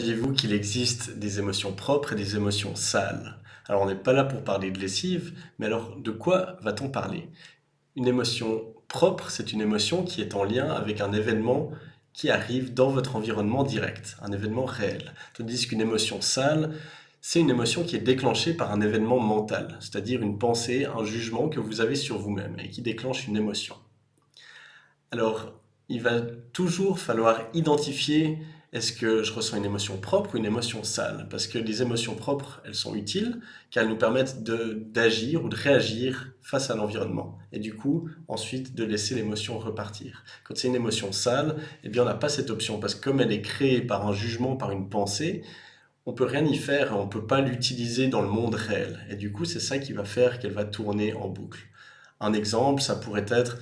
Saviez-vous qu'il existe des émotions propres et des émotions sales? Alors, on n'est pas là pour parler de lessive, mais alors de quoi va-t-on parler? Une émotion propre, c'est une émotion qui est en lien avec un événement qui arrive dans votre environnement direct, un événement réel. Tandis qu'une émotion sale, c'est une émotion qui est déclenchée par un événement mental, c'est-à-dire une pensée, un jugement que vous avez sur vous-même et qui déclenche une émotion. Alors, il va toujours falloir identifier est-ce que je ressens une émotion propre ou une émotion sale? Parce que les émotions propres, elles sont utiles, car elles nous permettent d'agir ou de réagir face à l'environnement. Et du coup, ensuite, de laisser l'émotion repartir. Quand c'est une émotion sale, eh bien, on n'a pas cette option, parce que comme elle est créée par un jugement, par une pensée, on peut rien y faire, on ne peut pas l'utiliser dans le monde réel. Et du coup, c'est ça qui va faire qu'elle va tourner en boucle. Un exemple, ça pourrait être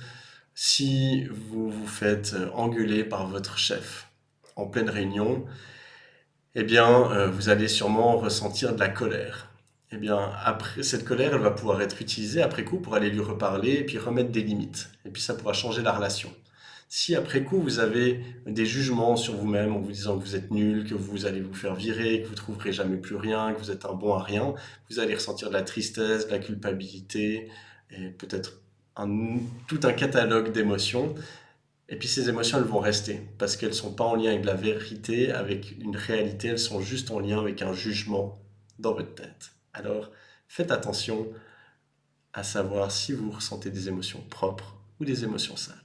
si vous vous faites engueuler par votre chef en pleine réunion, eh bien, vous allez sûrement ressentir de la colère. Eh bien, après, cette colère, elle va pouvoir être utilisée après coup pour aller lui reparler et puis remettre des limites. Et puis ça pourra changer la relation. Si après coup, vous avez des jugements sur vous-même en vous disant que vous êtes nul, que vous allez vous faire virer, que vous trouverez jamais plus rien, que vous êtes un bon à rien, vous allez ressentir de la tristesse, de la culpabilité et peut-être tout un catalogue d'émotions. Et puis ces émotions, elles vont rester parce qu'elles sont pas en lien avec la vérité, avec une réalité, elles sont juste en lien avec un jugement dans votre tête. Alors, faites attention à savoir si vous ressentez des émotions propres ou des émotions sales.